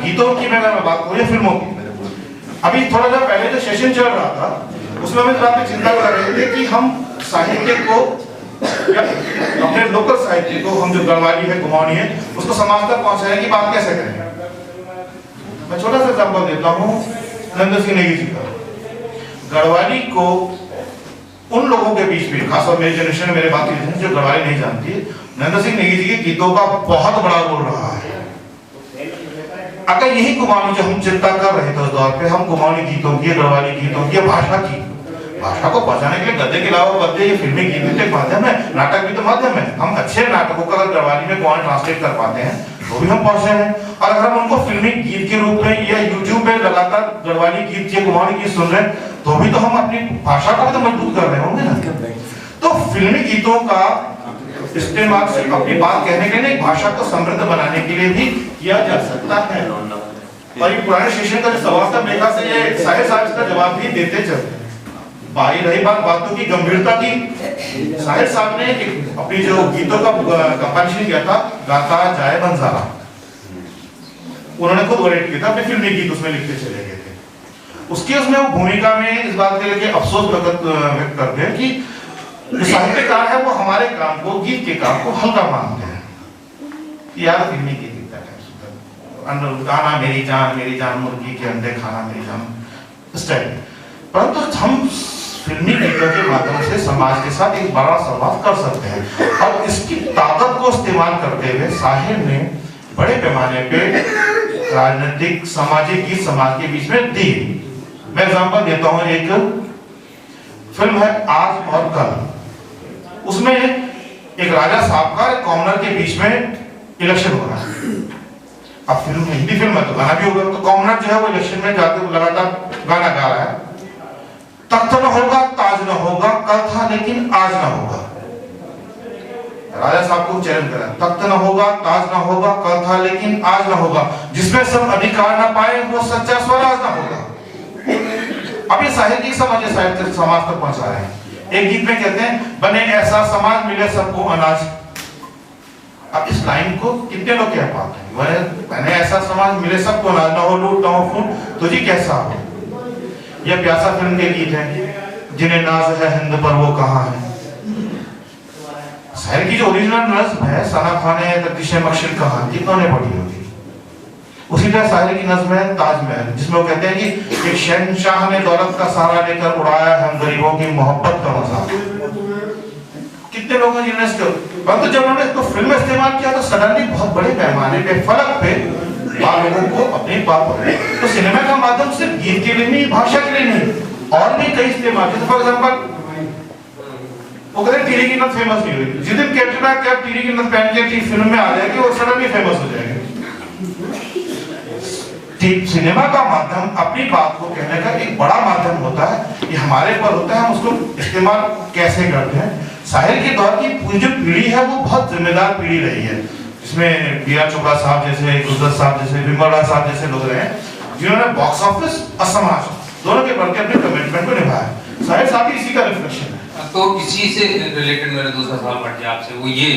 गीतों की मैं बात करूँ या फिल्मों की, अभी थोड़ा सा पहले जो सेशन चल रहा था उसमें हम इस बात पे चिंता कर रहे थे कि हम साहित्य को या अपने लोकल साहित्य को, हम जो गढ़वाली है, कुमाऊनी है, उसको समाज तक पहुंचाने की बात कैसे करें। मैं छोटा सा एग्जाम्पल देता हूँ नरेंद्र सिंह नेगी जी का। गढ़वाली को उन लोगों के बीच में, खासतौर मेरी जनरेशन में, मेरे बात की जो गढ़वाली नहीं जानती, नरेंद्र सिंह नेगी जी के गीतों का बहुत बड़ा रोल रहा है। अगर यही कुमाऊनी जो हम चिंता कर रहे थे उस दौर पे, हम कुमाऊनी गीतों की, गढ़वाली गीतों की, भाषा को पहुंचाने के लिए गद्य के अलावा पद्य, ये फिल्मी गीत भी तो एक माध्यम है, नाटक भी तो माध्यम है। हम अच्छे नाटकों का अगर गढ़वाली में कुमाऊनी ट्रांसलेट कर पाते हैं तो भी हम पहुंचे हैं। और अगर हम उनको फिल्मी गीत के रूप में या यूट्यूब पे लगातार गढ़वाली गीत या कुमाऊनी गीत सुन रहे हैं तो भी तो हम अपनी भाषा को भी तो मजबूत कर रहे होंगे ना। तो फिल्मी गीतों का इस्तेमाल सिर्फ अपनी बात कहने के लिए, भाषा को समृद्ध बनाने के लिए भी किया जा सकता है। और ये पुराने सेशन का जो सवाल था, मेरे ख्याल से ये सारे साहब इसका जवाब भी देते चलते हैं। बाई रही बातों की गंभीरता की, साहिर साहब ने अपनी जो गीतों का कंपाइलेशन किया था, गाता जाए बंजारा, उन्होंने खुद ऑडिट किया था, अपने फिल्मी गीत उसमें लिखते चले गए थे। उसकी उसमें वो भूमिका में इस बात के लेके अफसोस व्यक्त करते हैं कि जो साहित्यकार है वो हमारे काम को, गीत के काम को हल्का मानते हैं। यार फिल्मी गीत लिखता है, गाना मेरी जान मुर्गी के अंडे खाना मेरी जान, इस टाइप। परंतु हम फिल्मी गीतों के माध्यम से समाज के साथ एक बड़ा संवाद कर सकते हैं, और इसकी ताकत को इस्तेमाल करते हुए साहिर ने बड़े पैमाने पे राजनीतिक सामाजिक गीत समाज के बीच में दी। मैं एग्जांपल देता हूं, एक फिल्म है आज और कल, उसमें एक राजा साहब का कॉमनर के बीच में इलेक्शन हो रहा है। अब फिल्म हिंदी फिल्म है तो गाना भी होगा, तो कॉमनर जो है वो इलेक्शन में जाते हुए लगातार गाना गा रहा है, तख्त न होगा ताज न होगा, कल था लेकिन आज न होगा। राजा साहब को चैलेंज करा, तख्त न होगा ताज न होगा, कल था लेकिन आज न होगा, जिसमें सब अधिकार न पाए वो सच्चा स्वराज न होगा। अब ये साहित्यिक समाज साहित्य समाज तक पहुंचा रहे हैं। एक गीत में कहते हैं, बने ऐसा समाज मिले सबको अनाज। अब इस लाइन को कितने लोग कह पाते हैं, बने ऐसा समाज मिले सबको अनाज, न हो लूट न हो फूट तुझे कैसा हो। यह प्यासा फिल्म के गीत है, जिन्हें नाज है हिंद पर वो कहां है। शायर की जो ओरिजिनल नज्म है, सना खाने तख्तिश मकशिद कहां, कितनों ने पढ़ी होगी। उसी तरह शायर की नज्म है ताजमहल, जिसमें वो कहते हैं कि एक शहंशाह ने दौलत का सहारा लेकर उड़ाया हम गरीबों की मोहब्बत का मजाक। कितने लोगों ने जिन्हें, परंतु जब उन्होंने इसको फिल्म में इस्तेमाल किया तो सडनली बहुत बड़े पैमाने पे फलक पे लोगों को अपने बात पकड़े। तो सिनेमा का माध्यम सिर्फ गीत के लिए नहीं, भाषा के लिए नहीं, और भी कई इस्तेमाल। जैसे फॉर एग्जांपल वो कहते हैं टीरी की नथ फेमस नहीं हुई, जिस दिन कैटरीना कैफ टीरी की नथ पहन के फिल्म में आ जाएगी वो सडनली फेमस हो जाएगी। ठीक, सिनेमा का माध्यम अपनी बात को कहने का एक बड़ा माध्यम होता है, ये हमारे पर होता है, हम उसको इस्तेमाल कैसे करते हैं। शायर के दौर की जो पीढ़ी है वो बहुत जिम्मेदार पीढ़ी रही है, जिसमें बी आर चोपड़ा साहब जैसे, गुलजार साहब जैसे, विमला साहब जैसे लोग रहे, जिन्होंने बॉक्स ऑफिस और समाज दोनों के प्रति अपने कमिटमेंट को निभाया। शायद साथ ही इसी का रिफ्लेक्शन है। तो इसी से रिलेटेड मेरा दूसरा सवाल बढ़ जाए आपसे, वो ये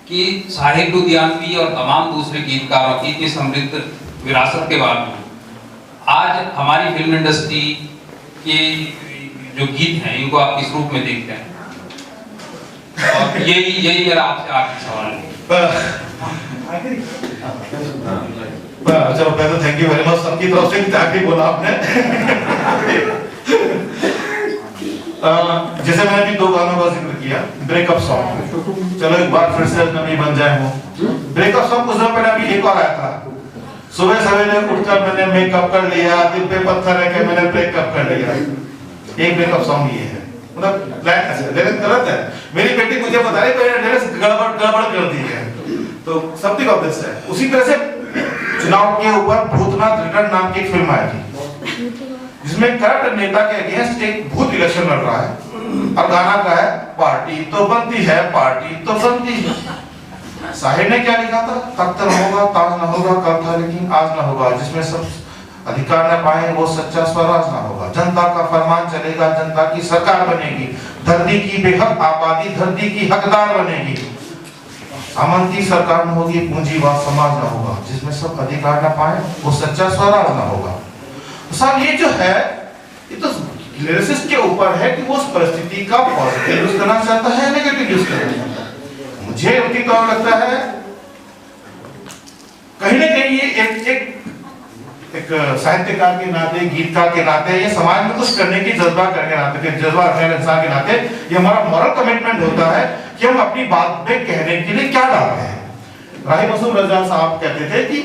कि साहिर लुधियानवी और तमाम दूसरे गीतकारों की इतनी समृद्ध विरासत के बाद आज हमारी फिल्म इंडस्ट्री के जो गीत हैं इनको आप किस रूप में देखते हैं? और यही मेरा आपसे आखिरी सवाल है। चलो पहले थैंक यू वेरी मच सबकी तरफ से, आखिरी बोला आपने। जैसे मैंने अभी 2 गानों का जिक्र किया, ब्रेकअप सॉन्ग, चलो एक बार फिर से नबी बन जाए वो ब्रेकअप सॉन्ग। कुछ दिन पहले अभी एक और आया था, सुबह सवेरे उठकर मैंने मेकअप कर लिया, दिल पे पत्थर रख के मैंने ब्रेकअप कर लिया। एक ब्रेकअप सॉन्ग ये है, मतलब लिरिक्स गलत है। मेरी बेटी मुझे बता रही है लिरिक्स गड़बड़ कर दी है, तो समथिंग ऑफ दिस है। उसी तरह से चुनाव के ऊपर भूतनाथ रिटर्न नाम की एक फिल्म आई थी, जिसमें करप्ट नेता के अगेंस्ट एक भूत इलेक्शन लड़ रहा है, और गाना का है पार्टी तो बनती है, पार्टी तो बनती है। साहिर ने क्या लिखा था, तख्त न होगा ताज न होगा, कल था लेकिन आज न होगा, जिसमें सब अधिकार न पाए वो सच्चा स्वराज न होगा। जनता का फरमान चलेगा, जनता की सरकार बनेगी, धरती की बेहद आबादी धरती की हकदार बनेगी। सामंती सरकार न होगी, पूंजीवाद समाज न होगा, जिसमें सब अधिकार न पाए, वो सच्चा स्वराज न होगा। तो साहब ये जो है, ये तो लिरिसिस्ट के ऊपर है कि वो उस परिस्थिति का पॉजिटिव यूज करना चाहता है, नेगेटिव यूज करना चाहता है। मुझे उनकी तौर लगता है कहीं ना कहीं ये एक साहित्यकार के नाते, गीतकार के नाते, ये समाज में कुछ करने की जज्बा करने नाते, जज्बा रखने इंसान के नाते, ये हमारा मॉरल कमिटमेंट होता है कि हम अपनी बात पे कहने के लिए क्या डाल रहे हैं। राही मसूद रजा साहब कहते थे कि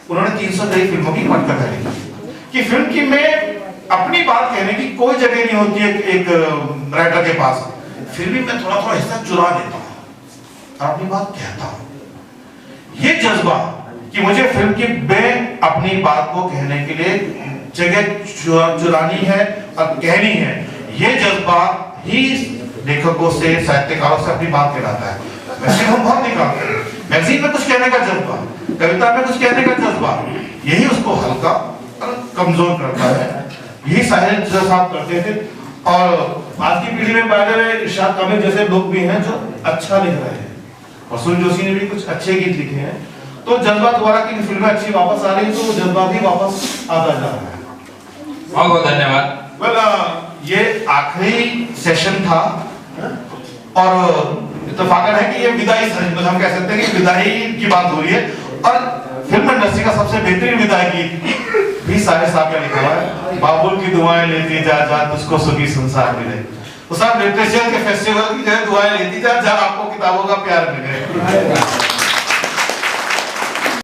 उन्होंने 300 कई फिल्मों की पटकथा लिखी कि फिल्म की में अपनी बात कहने की कोई जगह नहीं होती है एक राइटर के पास, फिर भी मैं थोड़ा थोड़ा हिस्सा चुरा लेता हूं और अपनी बात कहता हूं। ये जज्बा कि मुझे फिल्म की में अपनी बात को कहने के लिए जगह चुरानी है और कहनी है, ये जज्बा ही लेखकों से, साहित्यकारों से अपनी बात कहलाता है। वैसे हम बहुत निकालते हैं, मैगजीन में कुछ कहने का जज्बा, कविता में कुछ कहने का जज्बा, यही उसको हल्का और कमजोर करता है। यही साहित्य साहब करते थे। और आज की पीढ़ी में बाय द वे इरशाद कामिल जैसे लोग भी हैं जो अच्छा लिख रहे हैं, और सुन जोशी ने भी कुछ अच्छे गीत लिखे हैं, तो जज्बा दोबारा की फिल्में अच्छी वापस आ रही, तो वो जज्बा भी वापस आता जा रहा है। बहुत बहुत धन्यवाद। ये आखिरी सेशन था और इत्तेफाकन है कि ये विदाई, हम कह सकते हैं कि विदाई की बात हो रही है, और फिल्म इंडस्ट्री का सबसे बेहतरीन विदाई गीत भी सारे साहब का लिखा हुआ है, बाबुल की दुआएं लेती जा जा तुझको सुखी संसार मिले। तो साहब लिटरेचर के फेस्टिवल की जो है दुआएं लेती जा जा आपको किताबों का प्यार मिले।